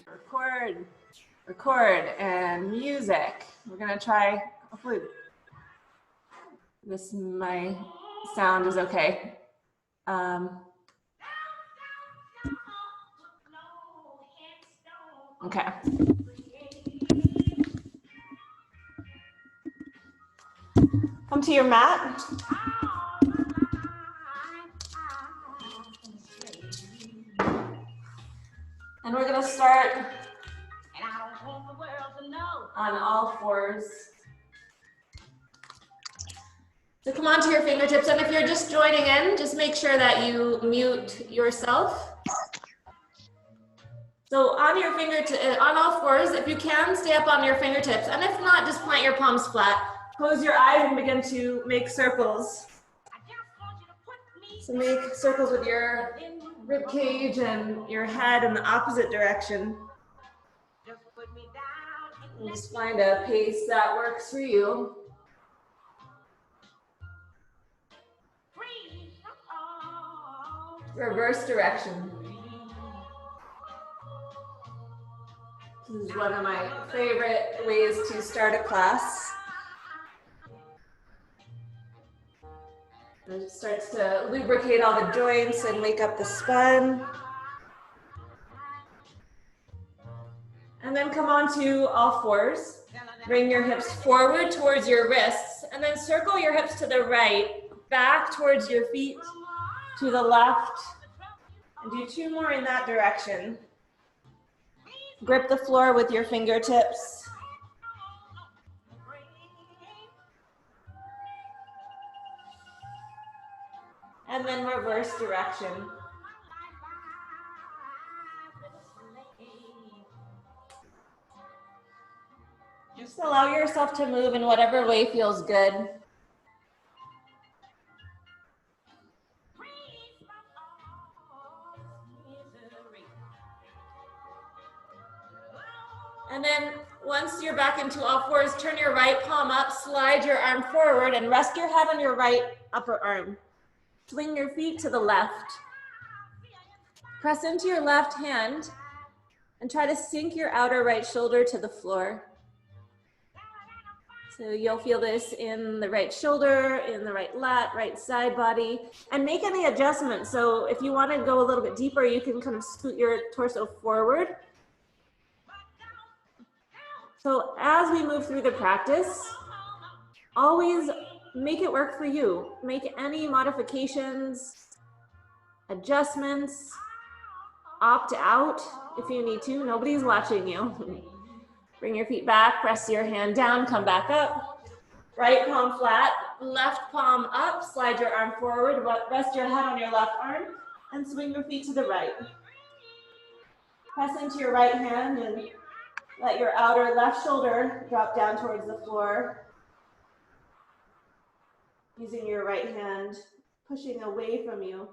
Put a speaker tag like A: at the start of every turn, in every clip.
A: Record, record, and music. We're gonna try, hopefully my sound is okay. Okay. Come to your mat. And we're gonna start on all fours. So come onto your fingertips, and if you're just joining in, just make sure that you mute yourself. So on your on all fours, if you can, stay up on your fingertips, and if not, just plant your palms flat. Close your eyes and begin to make circles. So make circles with your rib cage and your head in the opposite direction. And just find a pace that works for you. Reverse direction. This is one of my favorite ways to start a class. It starts to lubricate all the joints and wake up the spine. And then come on to all fours. Bring your hips forward towards your wrists, and then circle your hips to the right, back towards your feet, to the left, and do 2 more in that direction. Grip the floor with your fingertips. And then reverse direction. Just allow yourself to move in whatever way feels good. And then once you're back into all fours, turn your right palm up, slide your arm forward, and rest your head on your right upper arm. Swing your feet to the left. Press into your left hand and try to sink your outer right shoulder to the floor. So you'll feel this in the right shoulder, in the right lat, right side body, and make any adjustments. So if you want to go a little bit deeper, you can kind of scoot your torso forward. So as we move through the practice, always make it work for you. Make any modifications, adjustments, opt out if you need to. Nobody's watching you. Bring your feet back, press your hand down, come back up. Right palm flat, left palm up, slide your arm forward, rest your head on your left arm, and swing your feet to the right. Press into your right hand and let your outer left shoulder drop down towards the floor. Using your right hand, pushing away from you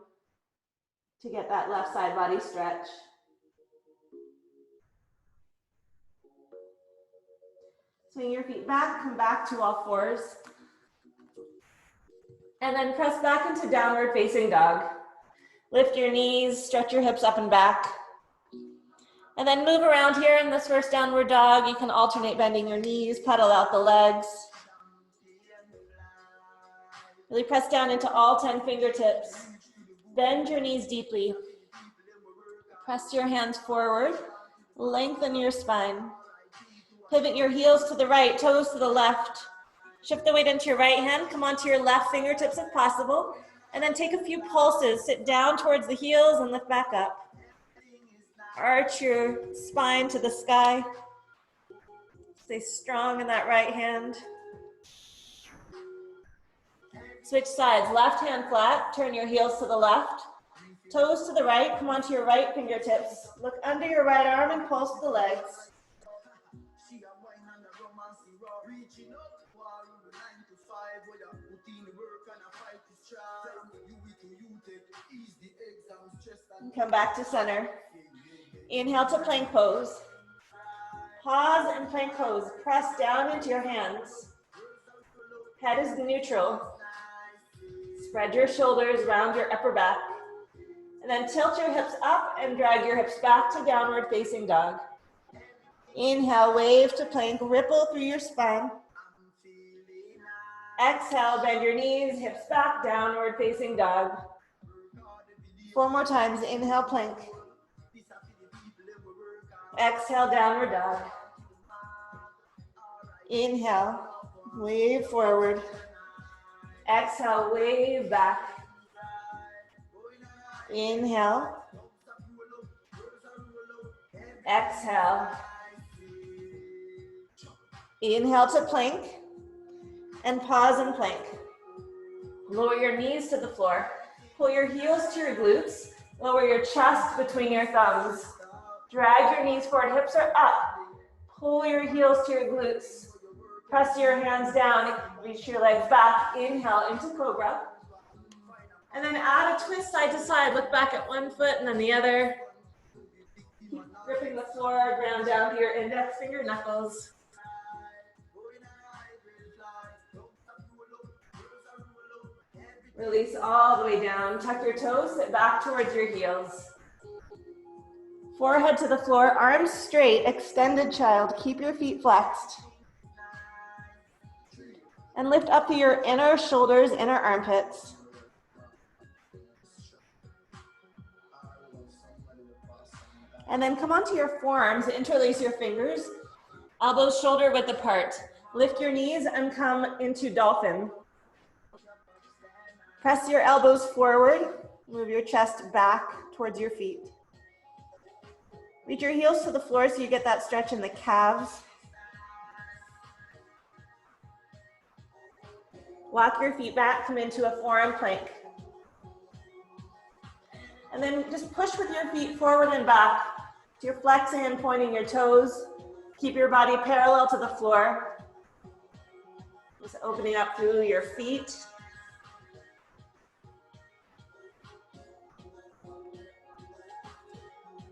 A: to get that left side body stretch. Swing your feet back, come back to all fours. And then press back into downward facing dog. Lift your knees, stretch your hips up and back. And then move around here in this first downward dog. You can alternate bending your knees, pedal out the legs. Really press down into all 10 fingertips. Bend your knees deeply. Press your hands forward. Lengthen your spine. Pivot your heels to the right, toes to the left. Shift the weight into your right hand. Come onto your left fingertips if possible. And then take a few pulses. Sit down towards the heels and lift back up. Arch your spine to the sky. Stay strong in that right hand. Switch sides, left hand flat, turn your heels to the left, toes to the right, come onto your right fingertips. Look under your right arm and pulse the legs. And come back to center. Inhale to plank pose. Pause and plank pose. Press down into your hands. Head is neutral. Spread your shoulders, round your upper back. And then tilt your hips up and drag your hips back to downward facing dog. Inhale, wave to plank, ripple through your spine. Exhale, bend your knees, hips back, downward facing dog. 4 more times, inhale, plank. Exhale, downward dog. Inhale, wave forward. Exhale, wave back. Inhale. Exhale. Inhale to plank. And pause and plank. Lower your knees to the floor. Pull your heels to your glutes. Lower your chest between your thumbs. Drag your knees forward, hips are up. Pull your heels to your glutes. Press your hands down, reach your legs back. Inhale into cobra. And then add a twist side to side. Look back at one foot and then the other. Keep gripping the floor, ground down to your index finger knuckles. Release all the way down. Tuck your toes, sit back towards your heels. Forehead to the floor, arms straight, extended child. Keep your feet flexed. And lift up to your inner shoulders, inner armpits. And then come onto your forearms, interlace your fingers, elbows shoulder width apart. Lift your knees and come into dolphin. Press your elbows forward, move your chest back towards your feet. Reach your heels to the floor so you get that stretch in the calves. Walk your feet back, come into a forearm plank. And then just push with your feet forward and back. So you're flexing and pointing your toes. Keep your body parallel to the floor. Just opening up through your feet.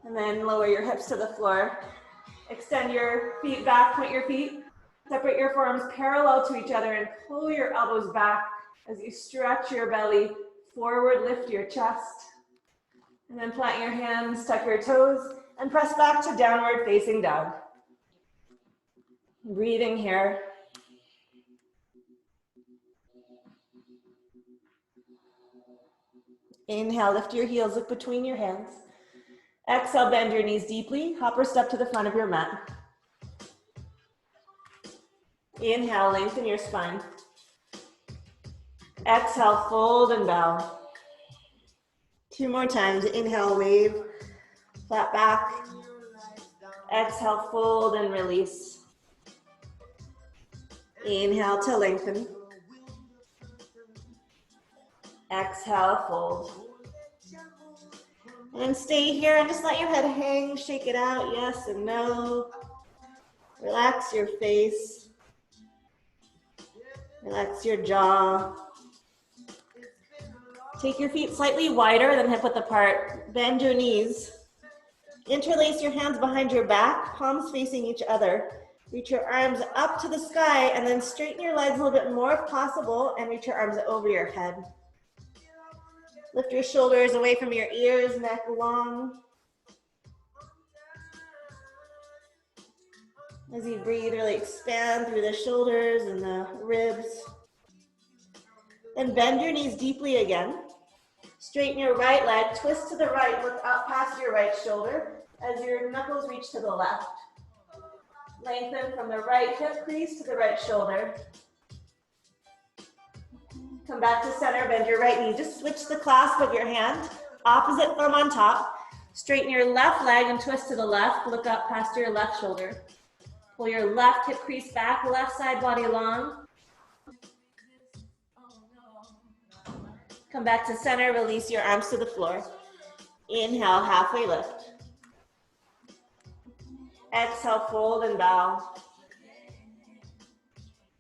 A: And then lower your hips to the floor. Extend your feet back, point your feet. Separate your forearms parallel to each other and pull your elbows back as you stretch your belly forward, lift your chest. And then plant your hands, tuck your toes, and press back to downward facing dog. Breathing here. Inhale, lift your heels, look between your hands. Exhale, bend your knees deeply, hop or step to the front of your mat. Inhale, lengthen your spine. Exhale, fold and bow. 2 more times. Inhale, wave, flat back. Exhale, fold and release. Inhale to lengthen. Exhale, fold. And stay here and just let your head hang, shake it out, yes and no. Relax your face. Relax your jaw. Take your feet slightly wider than hip width apart. Bend your knees. Interlace your hands behind your back, palms facing each other. Reach your arms up to the sky and then straighten your legs a little bit more if possible and reach your arms over your head. Lift your shoulders away from your ears, neck long. As you breathe, really expand through the shoulders and the ribs. Then bend your knees deeply again. Straighten your right leg, twist to the right, look up past your right shoulder as your knuckles reach to the left. Lengthen from the right hip crease to the right shoulder. Come back to center, bend your right knee. Just switch the clasp of your hand, opposite thumb on top. Straighten your left leg and twist to the left, look up past your left shoulder. Pull your left hip crease back, left side body long. Come back to center, release your arms to the floor. Inhale, halfway lift. Exhale, fold and bow.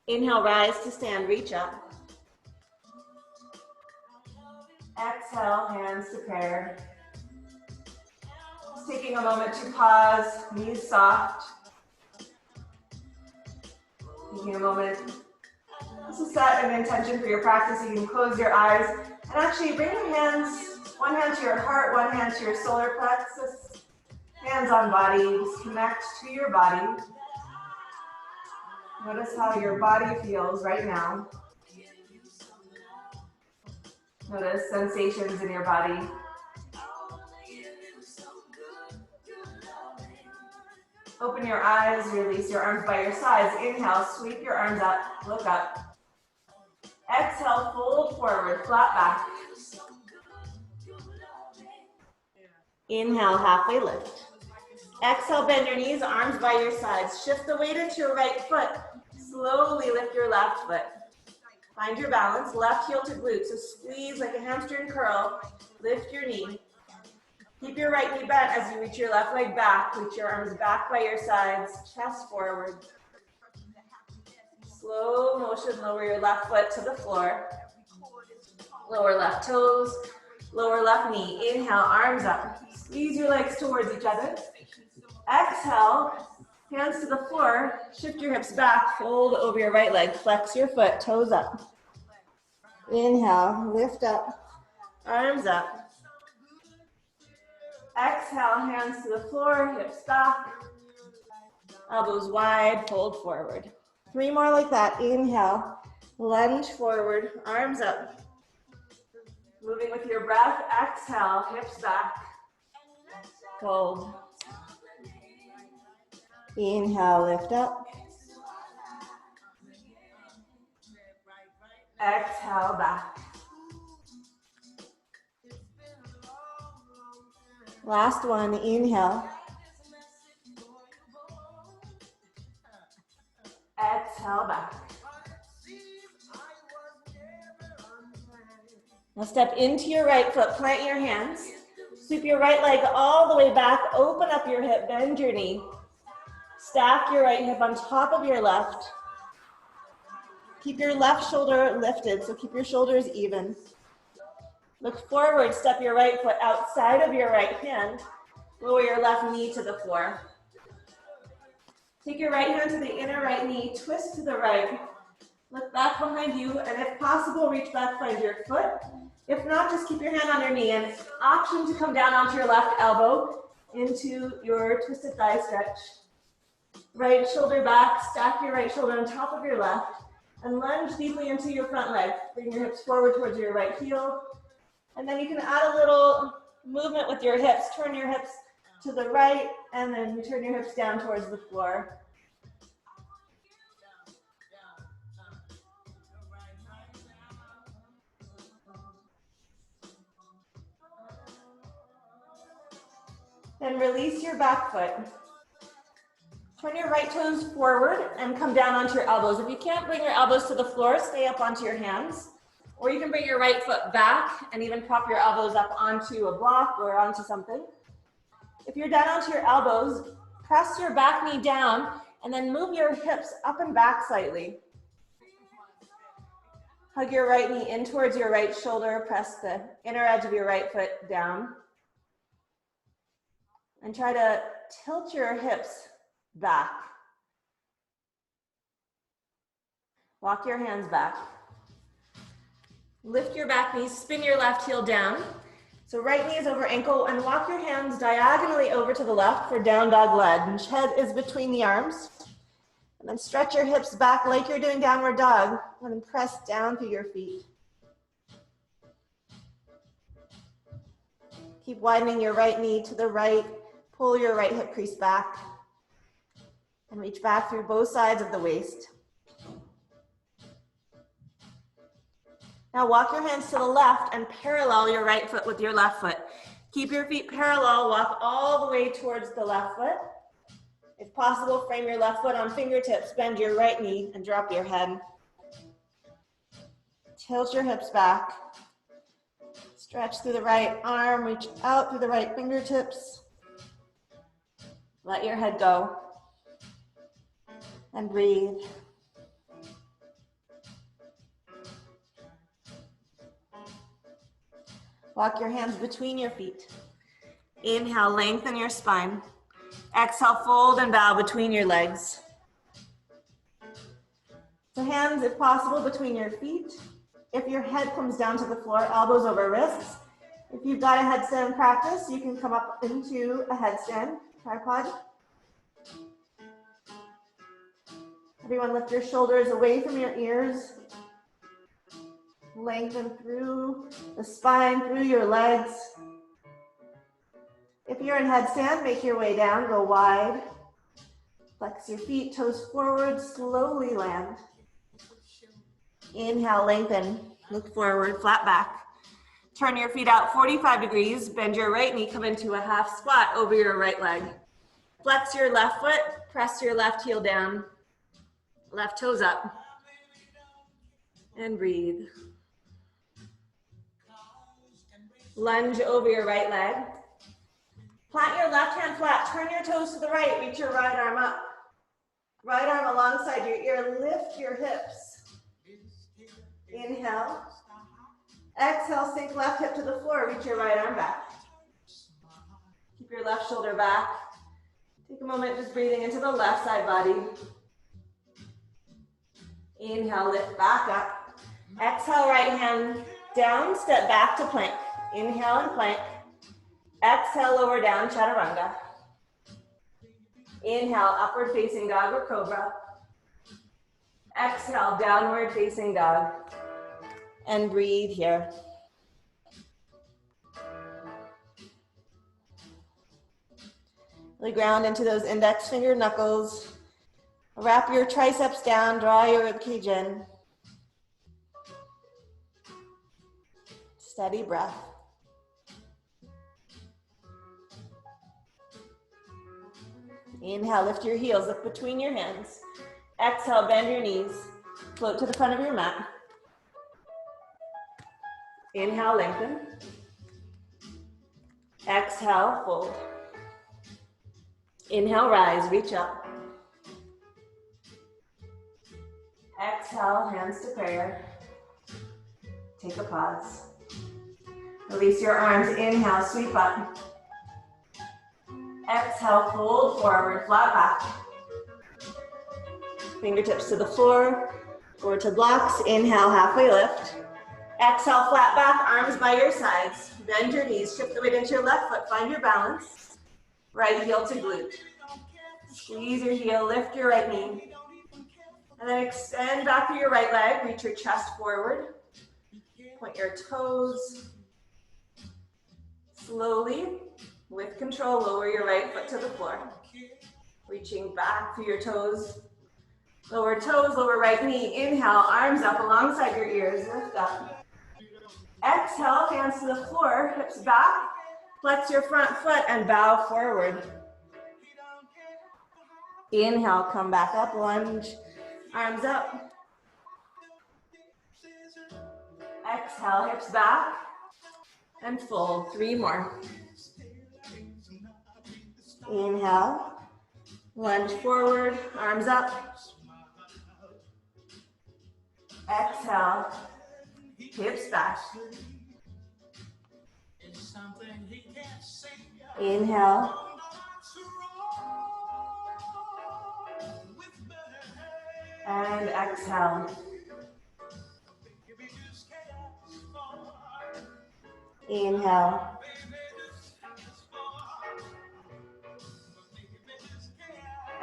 A: Inhale, rise to stand, reach up. Exhale, hands to prayer. Just taking a moment to pause, knees soft. Taking a moment just to set an intention for your practice. You can close your eyes and actually bring your hands, one hand to your heart, one hand to your solar plexus. Hands on body, just connect to your body. Notice how your body feels right now. Notice sensations in your body. Open your eyes, release your arms by your sides. Inhale, sweep your arms up, look up. Exhale, fold forward, flat back. Inhale, halfway lift. Exhale, bend your knees, arms by your sides. Shift the weight into your right foot. Slowly lift your left foot. Find your balance, left heel to glute. So squeeze like a hamstring curl. Lift your knee. Keep your right knee bent as you reach your left leg back. Reach your arms back by your sides, chest forward. Slow motion, lower your left foot to the floor. Lower left toes, lower left knee. Inhale, arms up. Squeeze your legs towards each other. Exhale, hands to the floor. Shift your hips back, fold over your right leg. Flex your foot, toes up. Inhale, lift up, arms up. Exhale, hands to the floor, hips back. Elbows wide, fold forward. 3 more like that. Inhale, lunge forward, arms up. Moving with your breath. Exhale, hips back. Fold. Inhale, lift up. Exhale, back. Last one, inhale. Exhale, back. Now step into your right foot, plant your hands. Sweep your right leg all the way back, open up your hip, bend your knee. Stack your right hip on top of your left. Keep your left shoulder lifted, so keep your shoulders even. Look forward, step your right foot outside of your right hand. Lower your left knee to the floor. Take your right hand to the inner right knee, twist to the right. Look back behind you, and if possible, reach back, find your foot. If not, just keep your hand on your knee, and option to come down onto your left elbow into your twisted thigh stretch. Right shoulder back, stack your right shoulder on top of your left, and lunge deeply into your front leg. Bring your hips forward towards your right heel. And then you can add a little movement with your hips. Turn your hips to the right, and then turn your hips down towards the floor. Then release your back foot. Turn your right toes forward and come down onto your elbows. If you can't bring your elbows to the floor, stay up onto your hands. Or you can bring your right foot back and even prop your elbows up onto a block or onto something. If you're down onto your elbows, press your back knee down and then move your hips up and back slightly. Hug your right knee in towards your right shoulder. Press the inner edge of your right foot down. And try to tilt your hips back. Walk your hands back. Lift your back knee, spin your left heel down. So right knee is over ankle, and walk your hands diagonally over to the left for down dog lunge. Head is between the arms. And then stretch your hips back like you're doing downward dog, and then press down through your feet. Keep widening your right knee to the right. Pull your right hip crease back and reach back through both sides of the waist. Now walk your hands to the left and parallel your right foot with your left foot. Keep your feet parallel, walk all the way towards the left foot. If possible, frame your left foot on fingertips, bend your right knee and drop your head. Tilt your hips back. Stretch through the right arm, reach out through the right fingertips. Let your head go and breathe. Walk your hands between your feet. Inhale, lengthen your spine. Exhale, fold and bow between your legs. So hands, if possible, between your feet. If your head comes down to the floor, elbows over wrists. If you've got a headstand practice, you can come up into a headstand. tripod. Everyone lift your shoulders away from your ears. Lengthen through the spine, through your legs. If you're in headstand, make your way down, go wide. Flex your feet, toes forward, slowly land. Inhale, lengthen, look forward, flat back. Turn your feet out 45 degrees, bend your right knee, come into a half squat over your right leg. Flex your left foot, press your left heel down, left toes up, and breathe. Lunge over your right leg. Plant your left hand flat, turn your toes to the right, reach your right arm up. Right arm alongside your ear, lift your hips. Inhale. Exhale, sink left hip to the floor, reach your right arm back. Keep your left shoulder back. Take a moment just breathing into the left side body. Inhale, lift back up. Exhale, right hand down, step back to plank. Inhale and plank. Exhale, lower down, chaturanga. Inhale, upward facing dog or cobra. Exhale, downward facing dog. And breathe here. Really ground into those index finger knuckles. Wrap your triceps down, draw your ribcage in. Steady breath. Inhale, lift your heels, look between your hands. Exhale, bend your knees. Float to the front of your mat. Inhale, lengthen. Exhale, fold. Inhale, rise, reach up. Exhale, hands to prayer. Take a pause. Release your arms, inhale, sweep up. Exhale, fold forward, flat back. Fingertips to the floor, forward to blocks. Inhale, halfway lift. Exhale, flat back, arms by your sides. Bend your knees, shift the weight into your left foot, find your balance. Right heel to glute. Squeeze your heel, lift your right knee. And then extend back through your right leg, reach your chest forward. Point your toes. Slowly, with control, lower your right foot to the floor. Reaching back through your toes. Lower toes, lower right knee. Inhale, arms up alongside your ears, lift up. Exhale, hands to the floor, hips back. Flex your front foot and bow forward. Inhale, come back up, lunge, arms up. Exhale, hips back, and fold. 3 more. Inhale, lunge forward, arms up. Exhale, hips back. Inhale. And exhale. Inhale.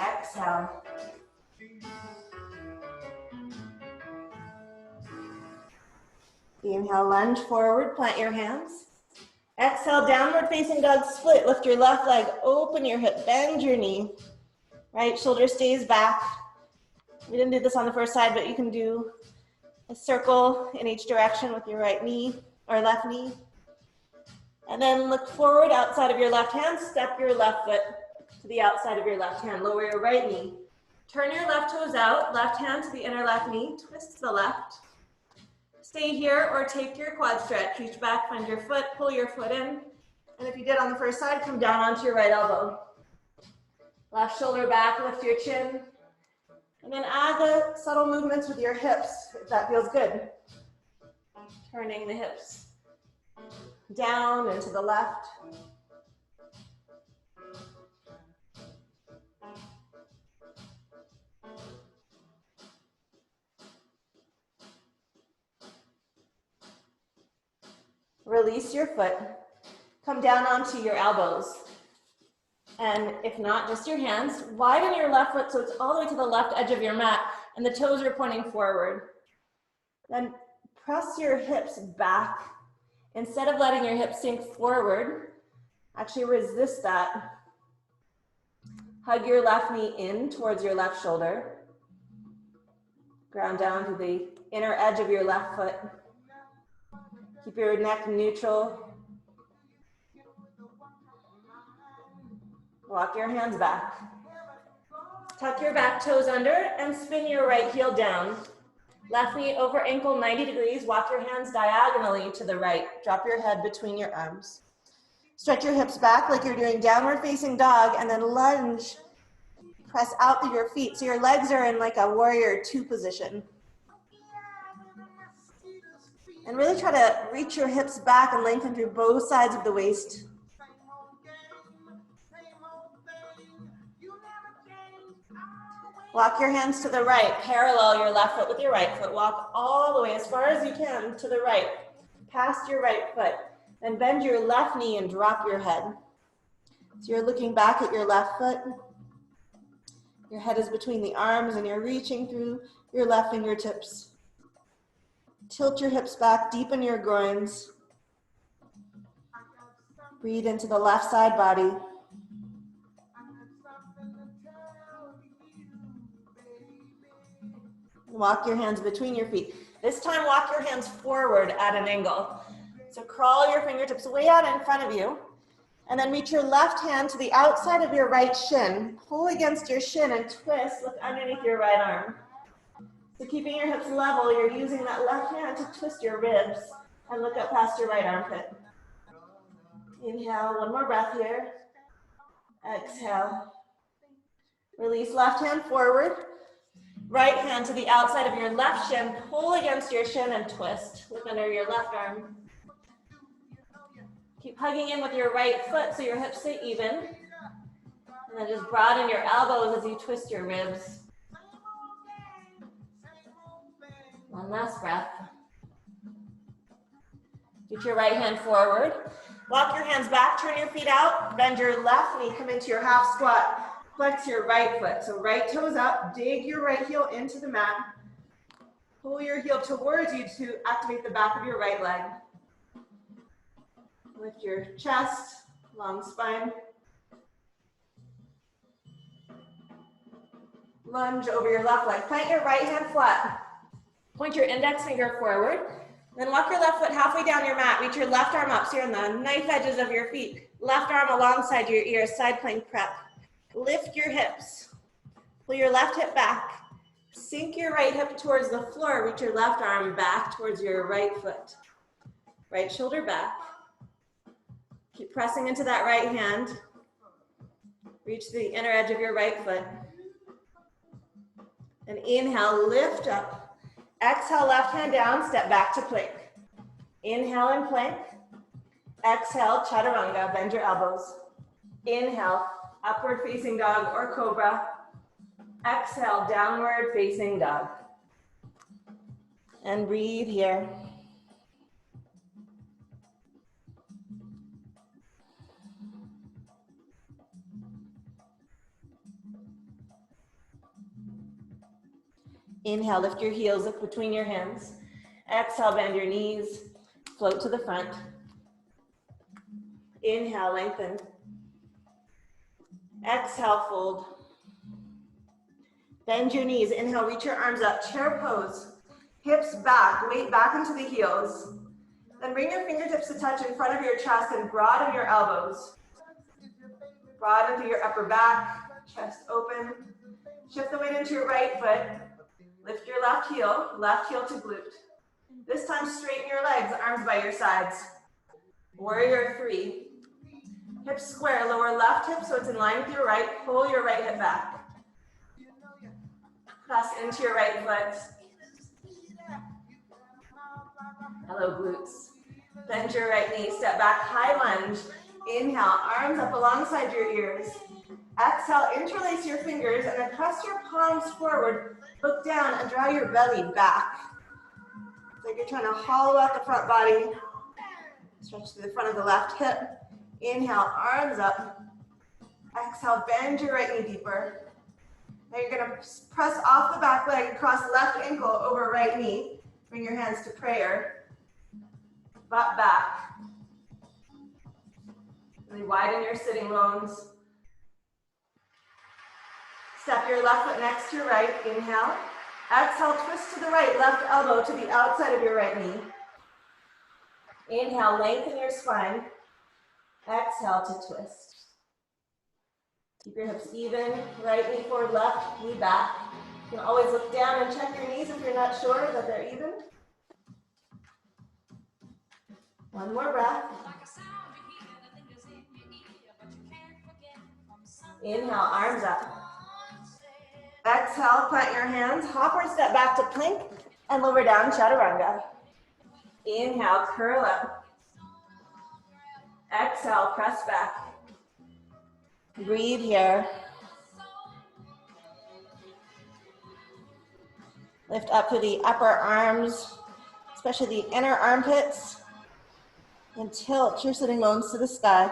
A: Exhale. Inhale, lunge forward, plant your hands. Exhale, downward facing dog split. Lift your left leg, open your hip, bend your knee. Right shoulder stays back. We didn't do this on the first side, but you can do a circle in each direction with your right knee or left knee. And then look forward outside of your left hand, step your left foot to the outside of your left hand, lower your right knee. Turn your left toes out, left hand to the inner left knee, twist to the left. Stay here or take your quad stretch. Reach back, find your foot, pull your foot in. And if you did on the first side, come down onto your right elbow. Left shoulder back, lift your chin. And then add the subtle movements with your hips, if that feels good. Turning the hips down and to the left. Release your foot. Come down onto your elbows. And if not, just your hands. Widen your left foot so it's all the way to the left edge of your mat and the toes are pointing forward. Then press your hips back. Instead of letting your hips sink forward, actually resist that. Hug your left knee in towards your left shoulder. Ground down to the inner edge of your left foot. Keep your neck neutral. Walk your hands back. Tuck your back toes under and spin your right heel down. Left knee over ankle 90 degrees. Walk your hands diagonally to the right. Drop your head between your arms. Stretch your hips back like you're doing downward facing dog and then lunge. Press out through your feet so your legs are in like a warrior two position. And really try to reach your hips back and lengthen through both sides of the waist. Walk your hands to the right. Parallel your left foot with your right foot. Walk all the way as far as you can to the right, past your right foot. Then bend your left knee and drop your head. So you're looking back at your left foot. Your head is between the arms and you're reaching through your left fingertips. Tilt your hips back, deepen your groins. Breathe into the left side body. Walk your hands between your feet. This time, walk your hands forward at an angle. So crawl your fingertips way out in front of you. And then reach your left hand to the outside of your right shin. Pull against your shin and twist. Look underneath your right arm. So keeping your hips level, you're using that left hand to twist your ribs and look up past your right armpit. Inhale, one more breath here. Exhale. Release left hand forward. Right hand to the outside of your left shin. Pull against your shin and twist. Look under your left arm. Keep hugging in with your right foot so your hips stay even. And then just broaden your elbows as you twist your ribs. One last breath. Get your right hand forward. Walk your hands back, turn your feet out, bend your left knee, come into your half squat. Flex your right foot. So right toes up, dig your right heel into the mat. Pull your heel towards you to activate the back of your right leg. Lift your chest, long spine. Lunge over your left leg. Plant your right hand flat. Point your index finger forward. Then walk your left foot halfway down your mat. Reach your left arm up so you're on the knife edges of your feet. Left arm alongside your ears, side plank prep. Lift your hips. Pull your left hip back. Sink your right hip towards the floor. Reach your left arm back towards your right foot. Right shoulder back. Keep pressing into that right hand. Reach the inner edge of your right foot. And inhale, lift up. Exhale, left hand down, step back to plank. Inhale and plank. Exhale, chaturanga, bend your elbows. Inhale, upward facing dog or cobra. Exhale, downward facing dog. And breathe here. Inhale, lift your heels, look between your hands. Exhale, bend your knees, float to the front. Inhale, lengthen. Exhale, fold. Bend your knees. Inhale, reach your arms up, chair pose. Hips back, weight back into the heels. Then bring your fingertips to touch in front of your chest and broaden your elbows. Broaden through your upper back, chest open. Shift the weight into your right foot. Lift your left heel to glute. This time straighten your legs, arms by your sides. Warrior three. Hips square, lower left hip so it's in line with your right. Pull your right hip back. Press into your right foot. Hello, glutes. Bend your right knee, step back, high lunge. Inhale, arms up alongside your ears. Exhale, interlace your fingers and then press your palms forward. Look down and draw your belly back. It's like you're trying to hollow out the front body. Stretch to the front of the left hip. Inhale, arms up. Exhale, bend your right knee deeper. Now you're gonna press off the back leg, cross left ankle over right knee. Bring your hands to prayer. Butt back. Really widen your sitting bones. Step your left foot next to your right. Inhale. Exhale, twist to the right, left elbow to the outside of your right knee. Inhale, lengthen your spine. Exhale to twist. Keep your hips even, right knee forward, left knee back. You can always look down and check your knees if you're not sure that they're even. One more breath. Inhale, arms up. Exhale, plant your hands, hop or step back to plank, and lower down, chaturanga. Inhale, curl up. Exhale, press back. Breathe here. Lift up to the upper arms, especially the inner armpits, and tilt your sitting bones to the sky.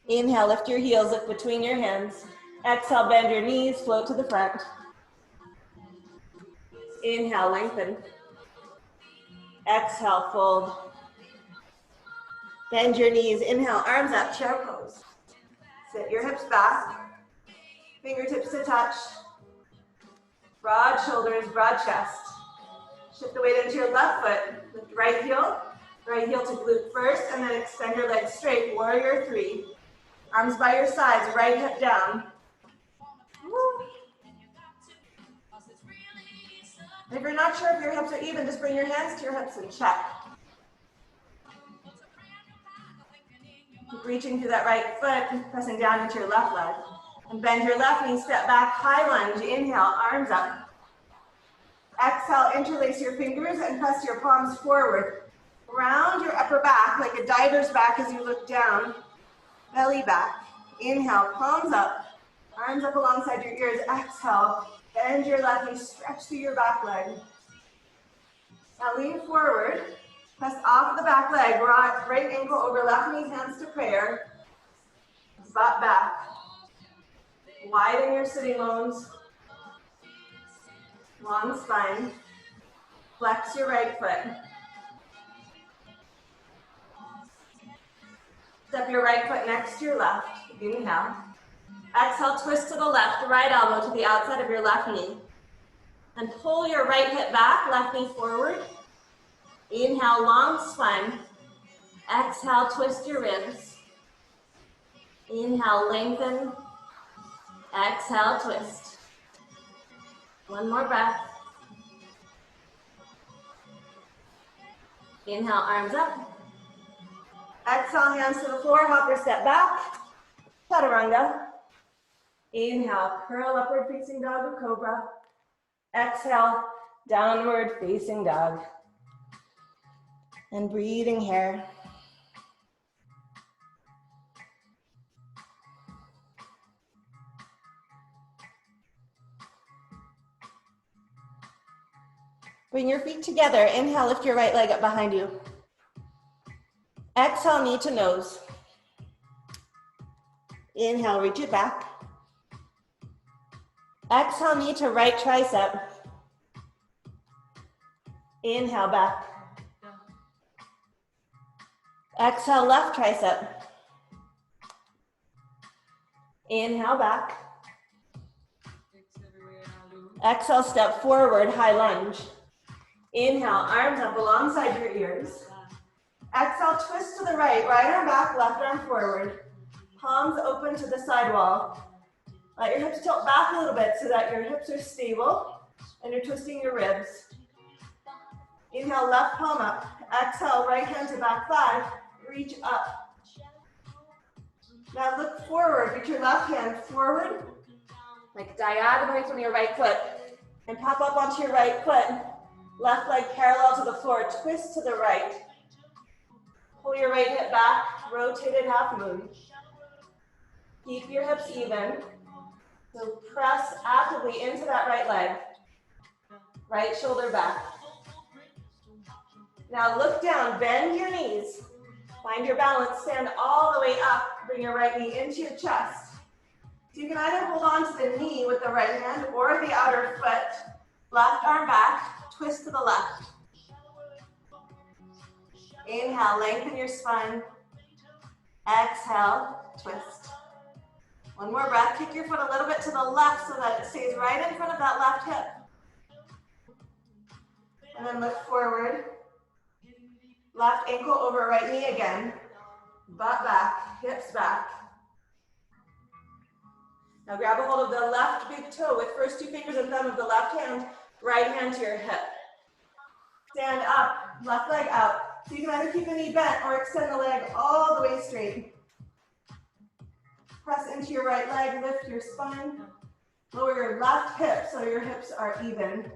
A: Inhale, lift your heels, look between your hands. Exhale, bend your knees, float to the front. Inhale, lengthen. Exhale, fold. Bend your knees, inhale, arms up, chair pose. Sit your hips back, fingertips to touch. Broad shoulders, broad chest. Shift the weight into your left foot. Lift right heel to glute first, and then extend your legs straight, warrior three. Arms by your sides, right hip down. Woo. If you're not sure if your hips are even, just bring your hands to your hips and check. Keep reaching through that right foot, pressing down into your left leg. And bend your left knee, step back, high lunge. Inhale, arms up. Exhale, interlace your fingers and press your palms forward. Round your upper back like a diver's back as you look down. Belly back. Inhale, palms up. Arms up alongside your ears. Exhale, bend your left knee, stretch through your back leg. Now lean forward. Press off the back leg, right ankle over left knee, hands to prayer. Butt back. Widen your sitting bones. Long spine. Flex your right foot. Step your right foot next to your left. Inhale. Exhale, twist to the left, right elbow to the outside of your left knee. And pull your right hip back, left knee forward. Inhale, long spine. Exhale, twist your ribs. Inhale, lengthen. Exhale, twist. One more breath. Inhale, arms up. Exhale, hands to the floor, hop or step back. Chaturanga. Inhale, curl upward facing dog or cobra. Exhale, downward facing dog. And breathing here. Bring your feet together. Inhale, lift your right leg up behind you. Exhale, knee to nose. Inhale, reach it back. Exhale, knee to right tricep. Inhale, back. Exhale, left tricep. Inhale, back. Exhale, step forward, high lunge. Inhale, arms up alongside your ears. Exhale, twist to the right, right arm back, left arm forward. Palms open to the side wall. Let your hips tilt back a little bit so that your hips are stable and you're twisting your ribs. Inhale, left palm up. Exhale, right hand to back thigh. Reach up. Now look forward. Reach your left hand forward, like diagonally from your right foot. And pop up onto your right foot. Left leg parallel to the floor. Twist to the right. Pull your right hip back. Rotated half moon. Keep your hips even. So press actively into that right leg. Right shoulder back. Now look down, bend your knees. Find your balance, stand all the way up. Bring your right knee into your chest. So you can either hold on to the knee with the right hand or the outer foot. Left arm back, twist to the left. Inhale, lengthen your spine. Exhale, twist. One more breath, kick your foot a little bit to the left so that it stays right in front of that left hip. And then look forward. Left ankle over right knee again. Butt back, hips back. Now grab a hold of the left big toe with first two fingers and thumb of the left hand, right hand to your hip. Stand up, left leg out. So you can either keep the knee bent or extend the leg all the way straight. Press into your right leg, lift your spine. Lower your left hip so your hips are even.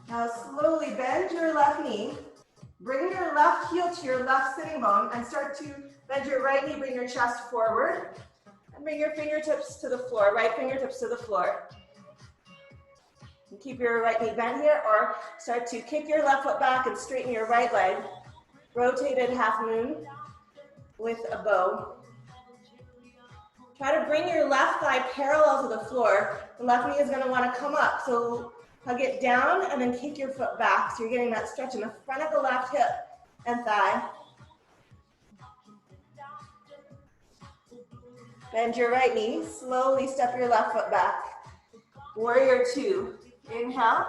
A: Now slowly bend your left knee. Bring your left heel to your left sitting bone and start to bend your right knee, bring your chest forward. And bring your fingertips to the floor, right fingertips to the floor. You keep your right knee bent here or start to kick your left foot back and straighten your right leg. Rotated half moon with a bow. Try to bring your left thigh parallel to the floor. The left knee is going to want to come up. So hug it down and then kick your foot back. So you're getting that stretch in the front of the left hip and thigh. Bend your right knee. Slowly step your left foot back. Warrior two. Inhale.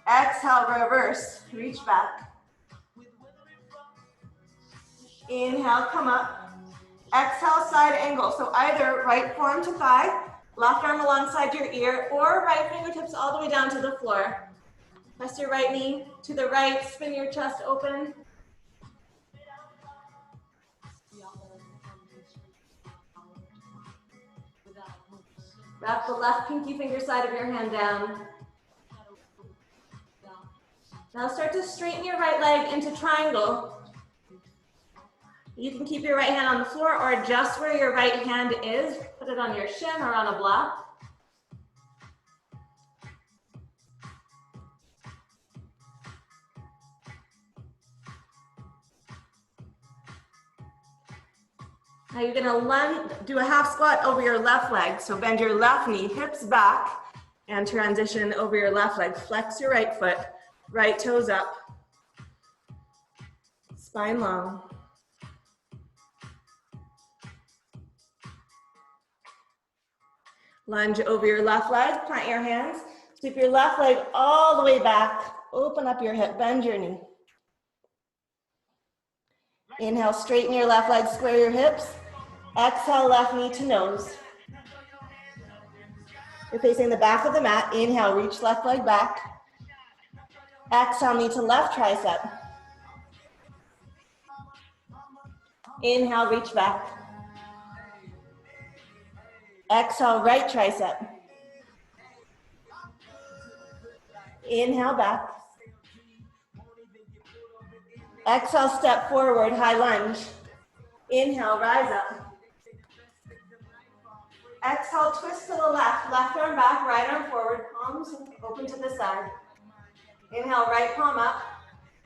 A: Exhale, reverse. Reach back. Inhale, come up. Exhale, side angle. So either right forearm to thigh, left arm alongside your ear, or right fingertips all the way down to the floor. Press your right knee to the right, spin your chest open. Wrap the left pinky finger side of your hand down. Now start to straighten your right leg into triangle. You can keep your right hand on the floor or adjust where your right hand is. Put it on your shin or on a block. Now you're gonna do a half squat over your left leg. So bend your left knee, hips back, and transition over your left leg. Flex your right foot, right toes up, spine long. Lunge over your left leg, plant your hands, sweep your left leg all the way back, open up your hip, bend your knee. Inhale, straighten your left leg, square your hips. Exhale, left knee to nose. You're facing the back of the mat. Inhale, reach left leg back. Exhale, knee to left tricep. Inhale, reach back. Exhale, right tricep. Inhale, back. Exhale, step forward, high lunge. Inhale, rise up. Exhale, twist to the left. Left arm back, right arm forward, palms open to the side. Inhale, right palm up.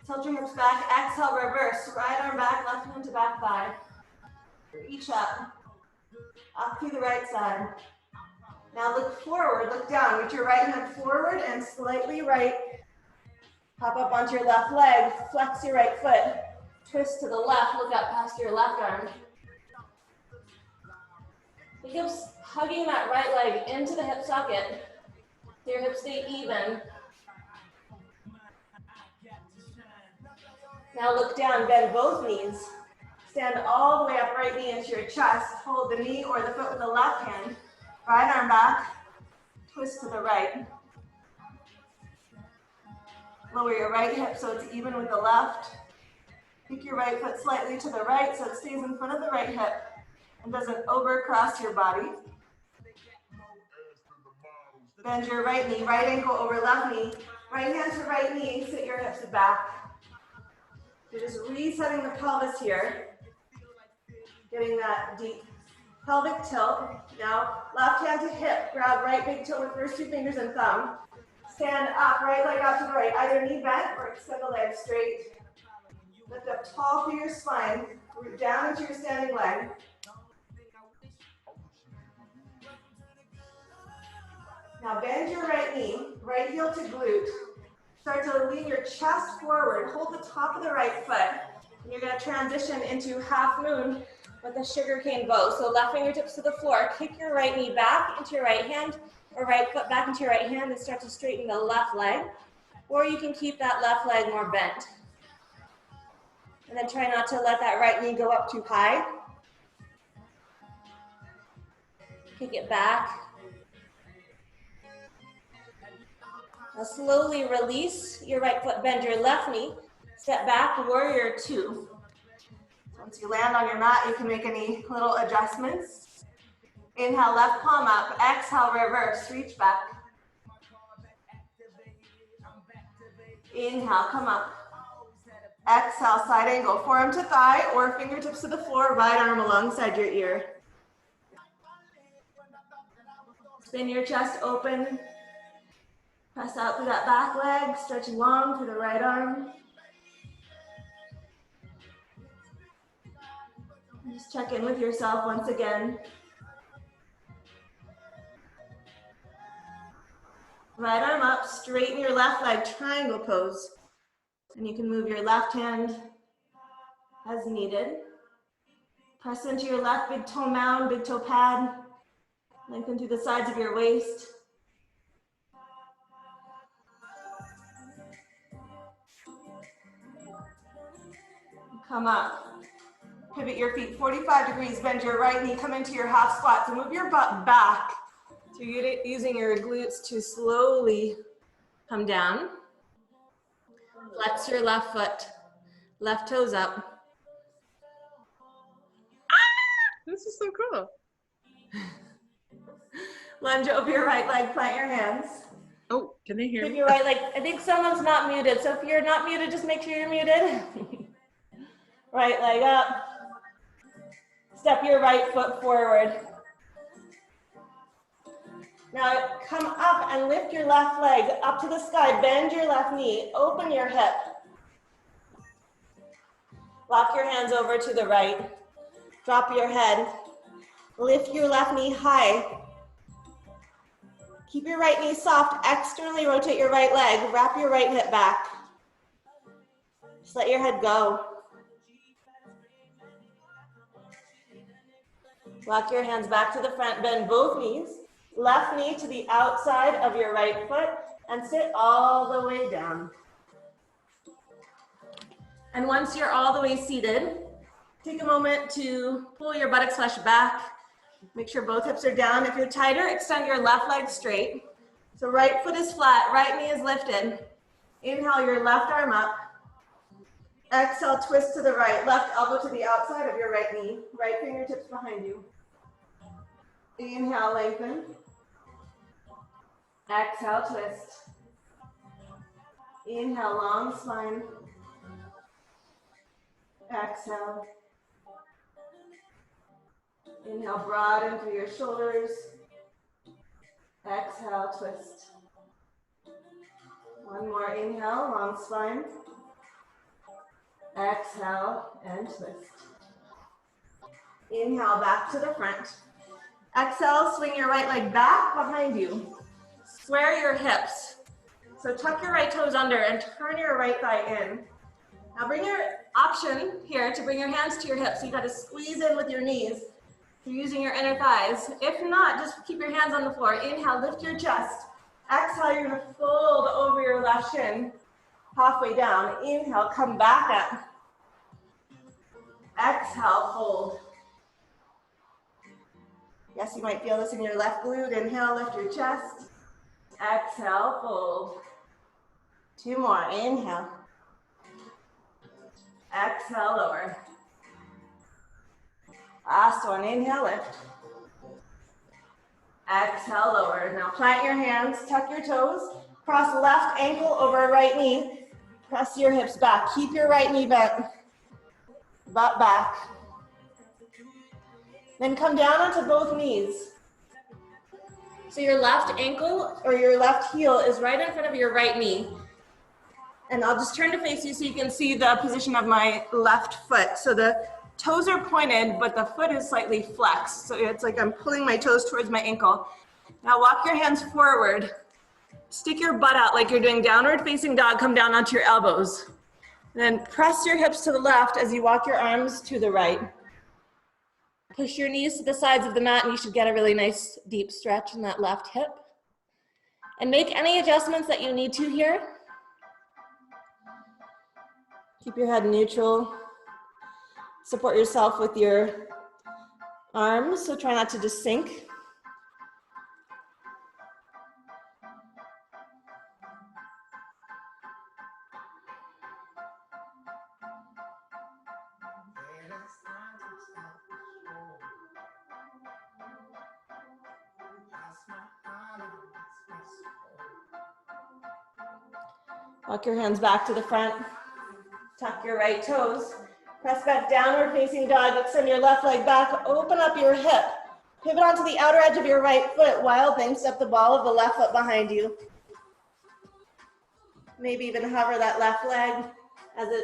A: Tilt your hips back. Exhale, reverse. Right arm back, left hand to back thigh. Reach up. Up to the right side. Now look forward, look down. Reach your right hand forward and slightly right. Hop up onto your left leg. Flex your right foot. Twist to the left. Look up past your left arm. The hips hugging that right leg into the hip socket. So your hips stay even. Now look down, bend both knees. Stand all the way up, right knee into your chest. Hold the knee or the foot with the left hand. Right arm back, twist to the right. Lower your right hip so it's even with the left. Kick your right foot slightly to the right so it stays in front of the right hip and doesn't overcross your body. Bend your right knee, right ankle over left knee. Right hand to right knee, sit your hips back. You're just resetting the pelvis here. Getting that deep pelvic tilt. Now, left hand to hip. Grab right big toe with first two fingers and thumb. Stand up, right leg out to the right. Either knee bent or extend the leg straight. Lift up tall through your spine. Root down into your standing leg. Now bend your right knee, right heel to glute. Start to lean your chest forward. Hold the top of the right foot. And you're going to transition into half moon with a sugarcane bow. So left fingertips to the floor. Kick your right knee back into your right hand, or right foot back into your right hand, and start to straighten the left leg. Or you can keep that left leg more bent. And then try not to let that right knee go up too high. Kick it back. Now slowly release your right foot, bend your left knee. Step back, warrior two. Once you land on your mat, you can make any little adjustments. Inhale, left palm up. Exhale, reverse, reach back. Inhale, come up. Exhale, side angle, forearm to thigh or fingertips to the floor, right arm alongside your ear. Spin your chest open. Press out through that back leg, stretch long through the right arm. Just check in with yourself once again. Right arm up, straighten your left leg, triangle pose. And you can move your left hand as needed. Press into your left big toe mound, big toe pad. Lengthen through the sides of your waist. Come up. Pivot your feet 45 degrees, bend your right knee, come into your half squat. So move your butt back. So you're using your glutes to slowly come down. Flex your left foot, left toes up.
B: This is so cool.
A: Lunge over your right leg, plant your hands.
B: Oh, can they hear
A: Keep
B: me?
A: your right leg, I think someone's not muted, so if you're not muted, just make sure you're muted. Right leg up. Step your right foot forward. Now come up and lift your left leg up to the sky. Bend your left knee. Open your hip. Lock your hands over to the right. Drop your head. Lift your left knee high. Keep your right knee soft. Externally rotate your right leg. Wrap your right hip back. Just let your head go. Lock your hands back to the front. Bend both knees. Left knee to the outside of your right foot and sit all the way down. And once you're all the way seated, take a moment to pull your buttocks flush back. Make sure both hips are down. If you're tighter, extend your left leg straight. So right foot is flat, right knee is lifted. Inhale your left arm up. Exhale, twist to the right. Left elbow to the outside of your right knee. Right fingertips behind you. Inhale, lengthen. Exhale, twist. Inhale, long spine. Exhale. Inhale, broaden through your shoulders. Exhale, twist. One more inhale, long spine. Exhale and twist. Inhale, back to the front. Exhale, swing your right leg back behind you. Square your hips. So tuck your right toes under and turn your right thigh in. Now bring your option here to bring your hands to your hips. So you got to squeeze in with your knees. You're using your inner thighs. If not, just keep your hands on the floor. Inhale, lift your chest. Exhale, you're going to fold over your left shin halfway down. Inhale, come back up. Exhale, fold. Yes, you might feel this in your left glute. Inhale, lift your chest. Exhale, fold. Two more. Inhale. Exhale, lower. Last one. Inhale, lift. Exhale, lower. Now plant your hands, tuck your toes, cross left ankle over right knee. Press your hips back. Keep your right knee bent. Butt back. Then come down onto both knees. So your left ankle or your left heel is right in front of your right knee. And I'll just turn to face you so you can see the position of my left foot. So the toes are pointed, but the foot is slightly flexed. So it's like I'm pulling my toes towards my ankle. Now walk your hands forward. Stick your butt out like you're doing downward facing dog. Come down onto your elbows. And then press your hips to the left as you walk your arms to the right. Push your knees to the sides of the mat and you should get a really nice deep stretch in that left hip. And make any adjustments that you need to here. Keep your head neutral. Support yourself with your arms, so try not to just sink. Walk your hands back to the front. Tuck your right toes. Press back downward facing dog. Extend your left leg back. Open up your hip. Pivot onto the outer edge of your right foot. Wild thing, step the ball of the left foot behind you. Maybe even hover that left leg as an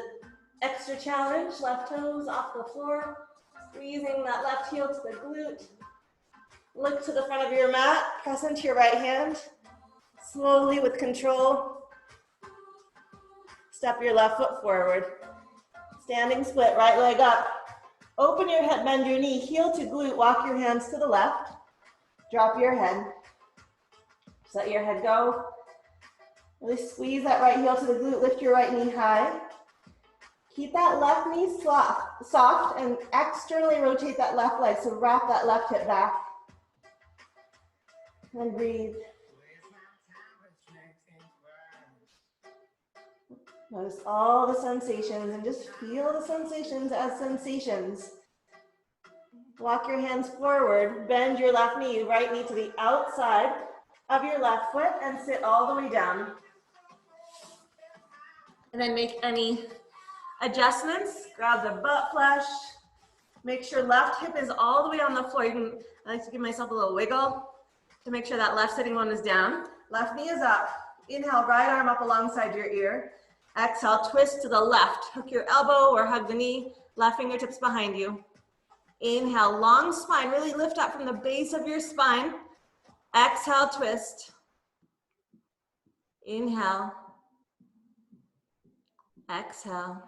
A: extra challenge. Left toes off the floor. Squeezing that left heel to the glute. Look to the front of your mat. Press into your right hand. Slowly with control. Step your left foot forward. Standing split, right leg up. Open your head, bend your knee, heel to glute, walk your hands to the left. Drop your head. Just let your head go. Really squeeze that right heel to the glute, lift your right knee high. Keep that left knee soft and externally rotate that left leg, so wrap that left hip back. And breathe. Notice all the sensations and just feel the sensations as sensations. Walk your hands forward, bend your left knee, right knee to the outside of your left foot and sit all the way down. And then make any adjustments. Grab the butt flush. Make sure left hip is all the way on the floor. I like to give myself a little wiggle to make sure that left sitting bone is down. Left knee is up. Inhale, right arm up alongside your ear. Exhale, twist to the left. Hook your elbow or hug the knee. Left fingertips behind you. Inhale, long spine. Really lift up from the base of your spine. Exhale, twist. Inhale. Exhale.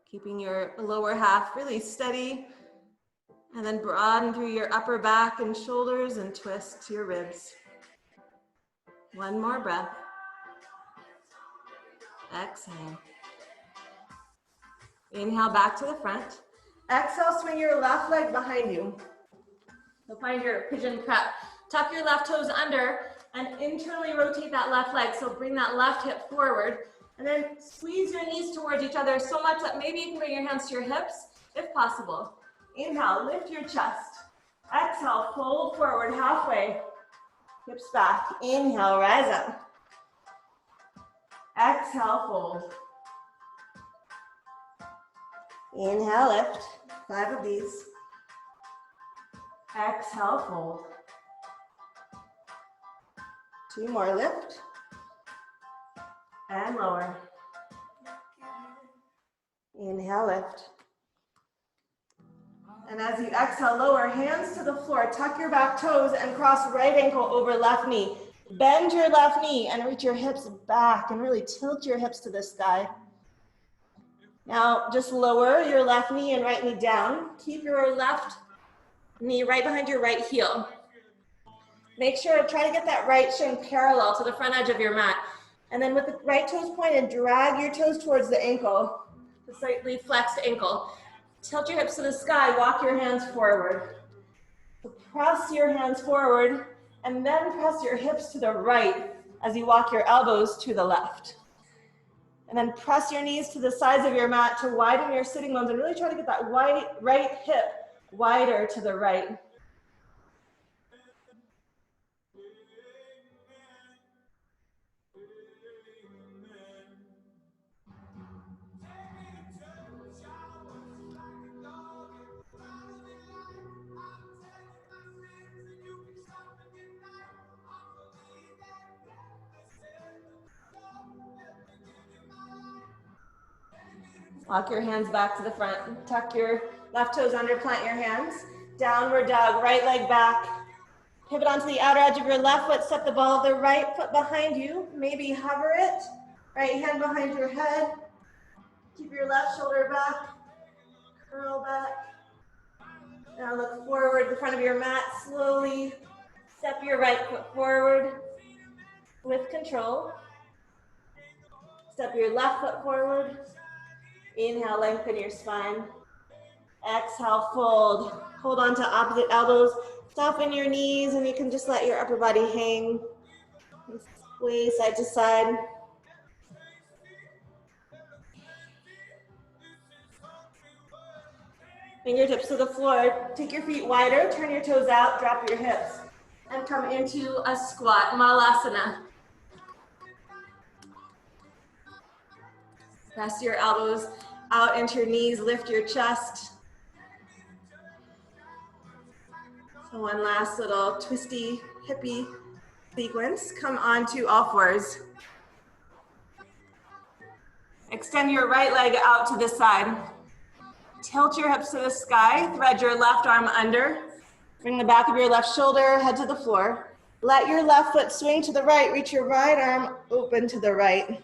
A: Keeping your lower half really steady. And then broaden through your upper back and shoulders and twist to your ribs. One more breath. Exhale. Inhale back to the front. Exhale, swing your left leg behind you. So find your pigeon prep. Tuck your left toes under and internally rotate that left leg. So bring that left hip forward and then squeeze your knees towards each other so much that maybe you can bring your hands to your hips if possible. Inhale, lift your chest. Exhale, fold forward halfway. Hips back. Inhale, rise up. Exhale, fold. Inhale, lift. 5 of these. Exhale, fold. 2 more, lift. And lower. Inhale, lift. And as you exhale, lower, hands to the floor. Tuck your back toes and cross right ankle over left knee. Bend your left knee and reach your hips back and really tilt your hips to the sky. Now just lower your left knee and right knee down. Keep your left knee right behind your right heel. Make sure to try to get that right shin parallel to the front edge of your mat. And then with the right toes pointed, drag your toes towards the ankle, the slightly flexed ankle. Tilt your hips to the sky, walk your hands forward. So press your hands forward and then press your hips to the right as you walk your elbows to the left. And then press your knees to the sides of your mat to widen your sitting bones and really try to get that right hip wider to the right. Walk your hands back to the front. Tuck your left toes under, plant your hands. Downward dog, right leg back. Pivot onto the outer edge of your left foot. Step the ball of the right foot behind you. Maybe hover it. Right hand behind your head. Keep your left shoulder back. Curl back. Now look forward, the front of your mat. Slowly step your right foot forward with control. Step your left foot forward. Inhale, lengthen your spine. Exhale, fold. Hold on to opposite elbows. Soften your knees, and you can just let your upper body hang. Sway side to side. Fingertips to the floor. Take your feet wider, turn your toes out, drop your hips, and come into a squat, Malasana. Press your elbows out into your knees, lift your chest. So one last little twisty, hippy sequence. Come onto all fours. Extend your right leg out to the side. Tilt your hips to the sky, thread your left arm under. Bring the back of your left shoulder, head to the floor. Let your left foot swing to the right, reach your right arm open to the right.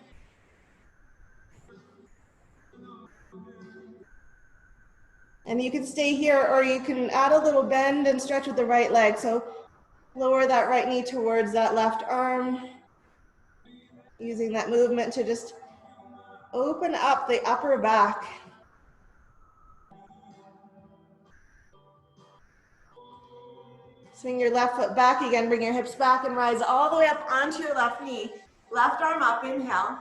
A: And you can stay here, or you can add a little bend and stretch with the right leg. So lower that right knee towards that left arm, using that movement to just open up the upper back. Swing your left foot back again, bring your hips back and rise all the way up onto your left knee. Left arm up, inhale.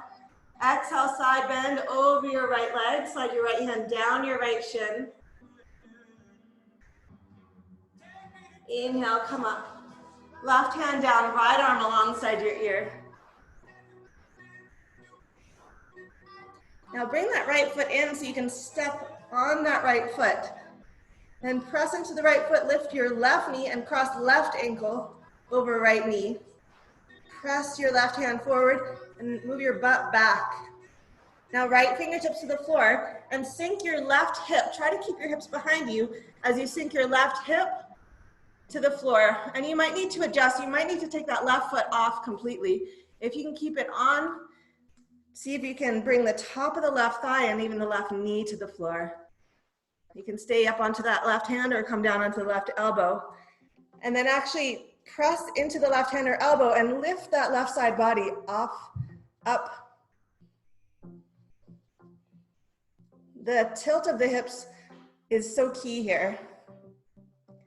A: Exhale, side bend over your right leg. Slide your right hand down your right shin. Inhale, come up. Left hand down, right arm alongside your ear. Now bring that right foot in so you can step on that right foot. Then press into the right foot, lift your left knee and cross left ankle over right knee. Press your left hand forward and move your butt back. Now right fingertips to the floor and sink your left hip. Try to keep your hips behind you as you sink your left hip to the floor. And you might need to adjust. You might need to take that left foot off completely. If you can keep it on, see if you can bring the top of the left thigh and even the left knee to the floor. You can stay up onto that left hand or come down onto the left elbow. And then actually press into the left hand or elbow and lift that left side body off, up. The tilt of the hips is so key here.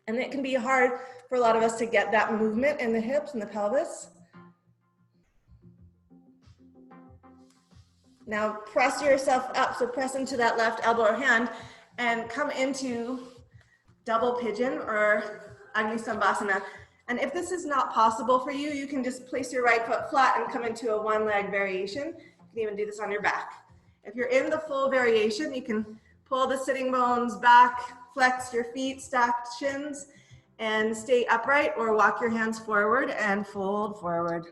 A: And it can be hard for a lot of us to get that movement in the hips and the pelvis. Now press yourself up, so press into that left elbow or hand and come into double pigeon or Agni Sambhasana. And if this is not possible for you, you can just place your right foot flat and come into a one leg variation. You can even do this on your back. If you're in the full variation, you can pull the sitting bones back, flex your feet, stack shins, and stay upright or walk your hands forward and fold forward.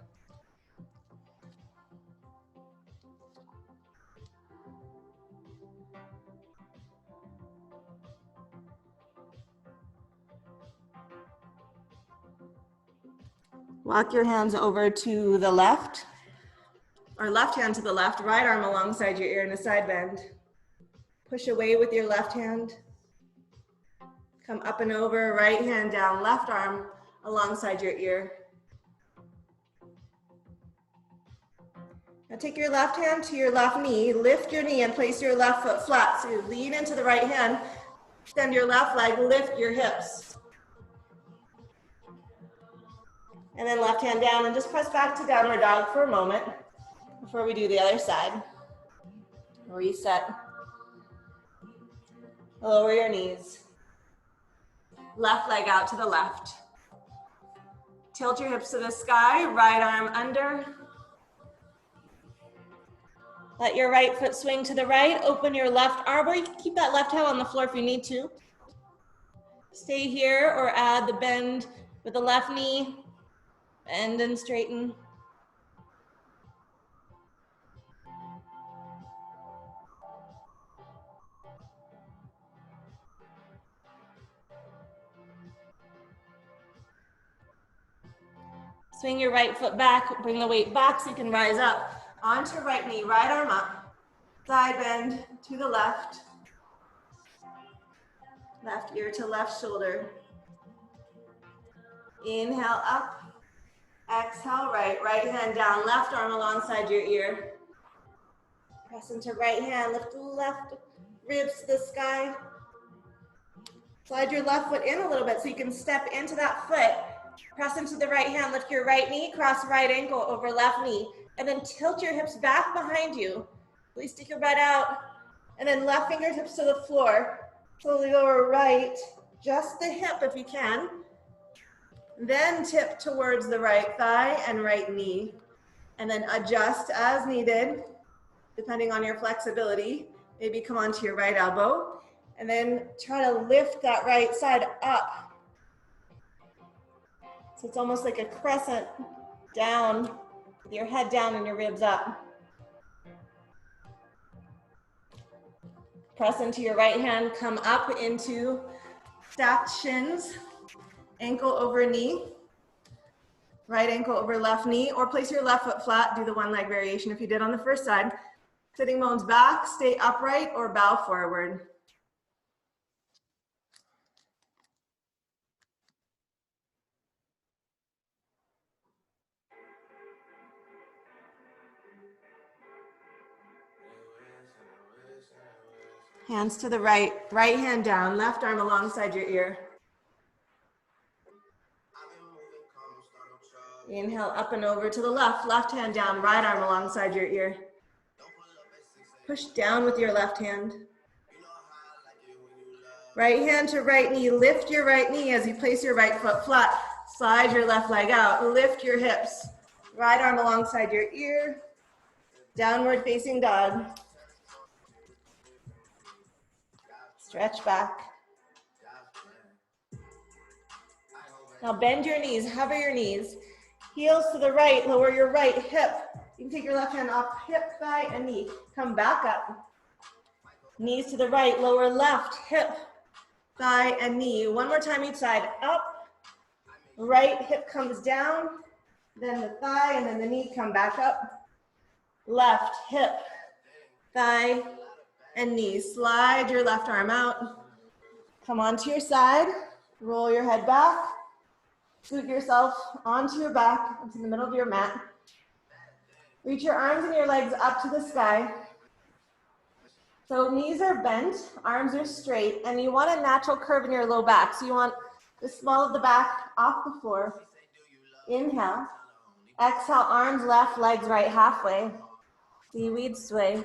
A: Walk your hands over to the left, or left hand to the left, right arm alongside your ear in a side bend. Push away with your left hand. Come up and over, right hand down, left arm alongside your ear. Now take your left hand to your left knee, lift your knee and place your left foot flat. So you lean into the right hand, extend your left leg, lift your hips. And then left hand down and just press back to downward dog for a moment before we do the other side. Reset. Lower your knees. Left leg out to the left. Tilt your hips to the sky, right arm under. Let your right foot swing to the right, open your left arm, or you can keep that left hand on the floor if you need to. Stay here or add the bend with the left knee. Bend and straighten. Swing your right foot back, bring the weight back so you can rise up. Onto your right knee, right arm up. Side bend to the left. Left ear to left shoulder. Inhale up. Exhale right. Right hand down, left arm alongside your ear. Press into right hand, lift left ribs to the sky. Slide your left foot in a little bit so you can step into that foot. Press into the right hand, lift your right knee, cross right ankle over left knee, and then tilt your hips back behind you. Please stick your butt out, and then left fingertips to the floor. Slowly lower right, just the hip if you can. Then tip towards the right thigh and right knee, and then adjust as needed, depending on your flexibility. Maybe come onto your right elbow, and then try to lift that right side up. So it's almost like a crescent down, with your head down and your ribs up. Press into your right hand, come up into stacked shins, ankle over knee, right ankle over left knee, or place your left foot flat, do the one leg variation if you did on the first side. Sitting bones back, stay upright or bow forward. Hands to the right, right hand down, left arm alongside your ear. Inhale up and over to the left, left hand down, right arm alongside your ear. Push down with your left hand. Right hand to right knee, lift your right knee as you place your right foot flat. Slide your left leg out, lift your hips. Right arm alongside your ear. Downward facing dog. Stretch back. Now bend your knees, hover your knees. Heels to the right, lower your right hip. You can take your left hand off hip, thigh, and knee. Come back up. Knees to the right, lower left hip, thigh, and knee. One more time each side. Up. Right hip comes down. Then the thigh and then the knee come back up. Left hip, thigh, and knee. Slide your left arm out. Come onto your side. Roll your head back. Scoot yourself onto your back, into the middle of your mat. Reach your arms and your legs up to the sky. So knees are bent, arms are straight, and you want a natural curve in your low back. So you want the small of the back off the floor. Inhale. Exhale, arms left, legs right, halfway. Seaweed sway.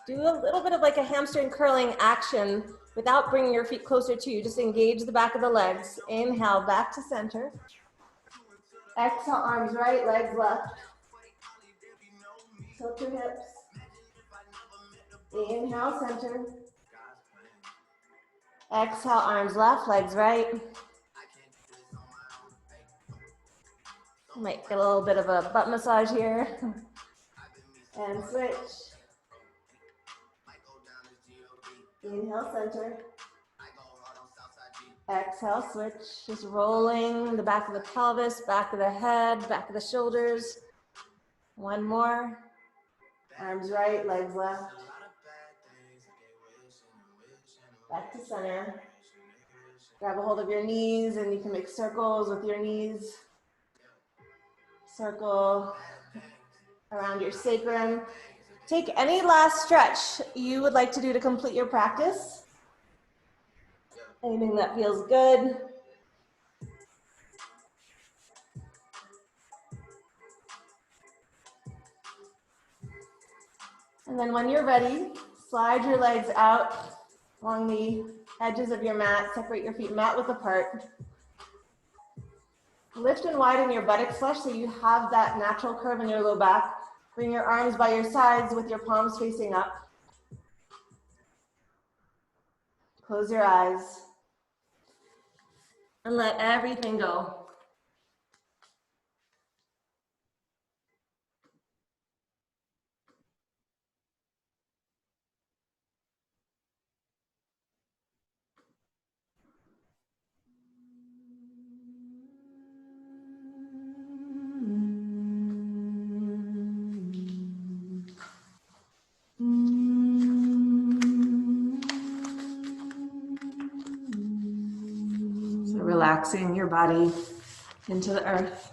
A: Do a little bit of like a hamstring curling action without bringing your feet closer to you. Just engage the back of the legs. Inhale, back to center. Exhale, arms right, legs left. Tilt your hips. Inhale, center. Exhale, arms left, legs right. Might get a little bit of a butt massage here. And switch. Inhale, center. Exhale, switch. Just rolling the back of the pelvis, back of the head, back of the shoulders. One more. Arms right, legs left. Back to center. Grab a hold of your knees and you can make circles with your knees. Circle around your sacrum. Take any last stretch you would like to do to complete your practice. Anything that feels good. And then when you're ready, slide your legs out along the edges of your mat. Separate your feet mat width apart. Lift and widen your buttocks flush so you have that natural curve in your low back. Bring your arms by your sides with your palms facing up. Close your eyes and let everything go. relaxing your body into the earth.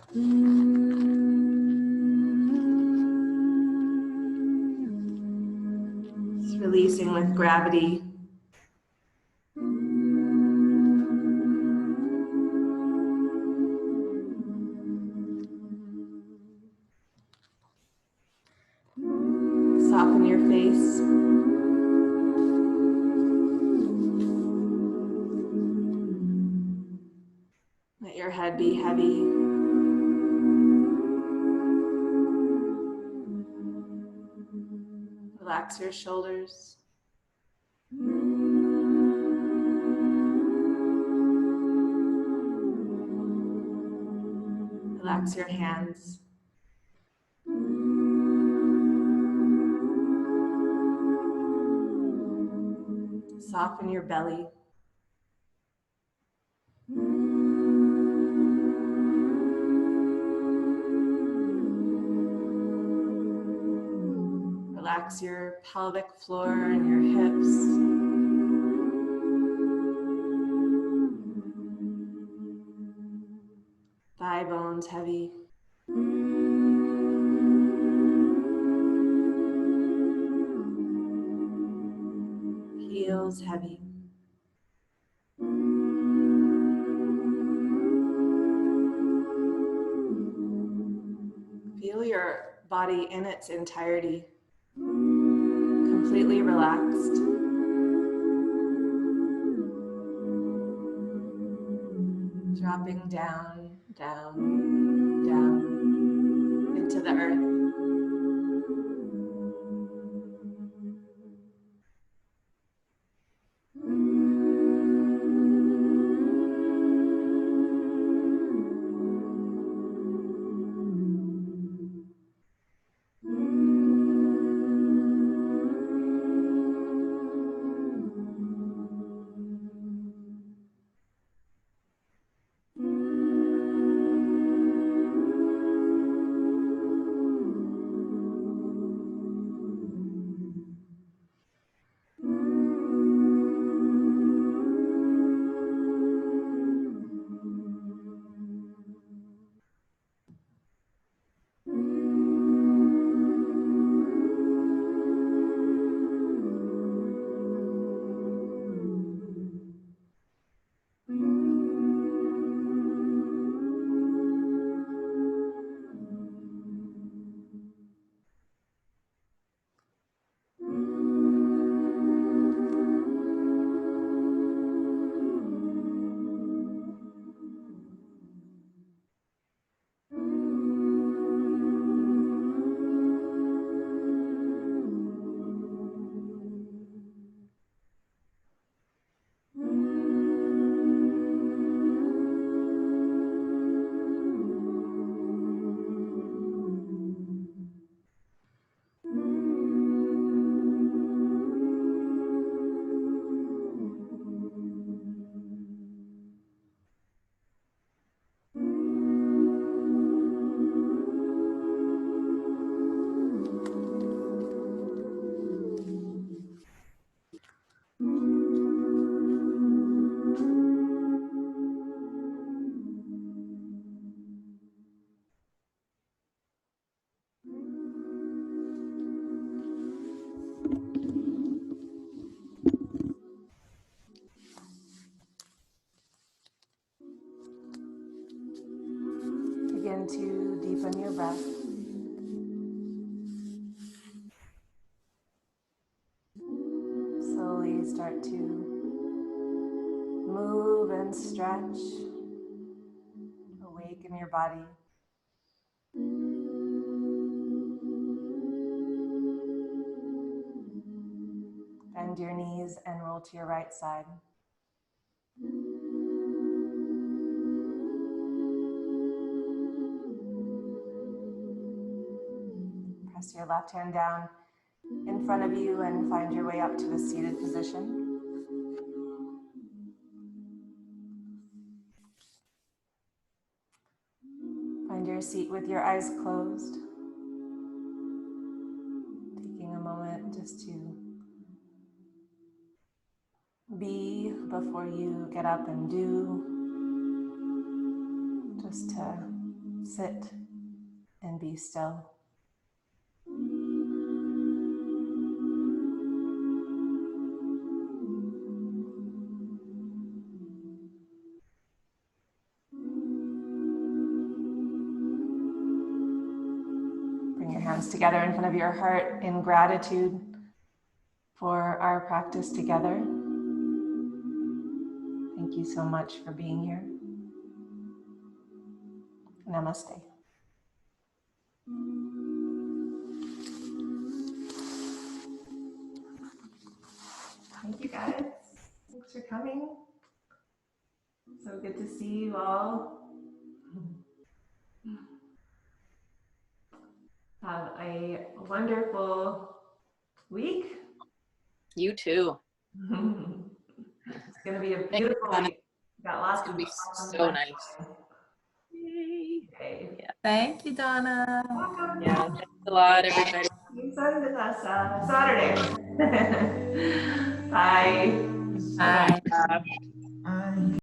A: Just releasing with gravity. Soften your face. Let your head be heavy. Relax your shoulders. Relax your hands. Soften your belly. Relax your pelvic floor and your hips. Thigh bones heavy. Heels heavy. Feel your body in its entirety, completely relaxed. Dropping down, down, down into the earth. Begin to deepen your breath. Slowly start to move and stretch. Awaken your body. Bend your knees and roll to your right side. Press your left hand down in front of you and find your way up to a seated position. Find your seat with your eyes closed. Taking a moment just to be before you get up and do. just to sit and be still. Bring your hands together in front of your heart in gratitude for our practice together. Thank you so much for being here. Namaste. Thank you guys. Thanks for coming. So good to see you all. Have a wonderful week.
C: You too.
A: It's going to be a beautiful week. Got lots of
C: It's
A: awesome
C: so
A: fun.
C: nice. Yay.
A: Okay.
C: Yeah.
D: Thank you, Donna.
A: Welcome.
C: Yeah. Thanks a lot, everybody.
A: Saturday. Bye.
D: Bye.
C: Bye.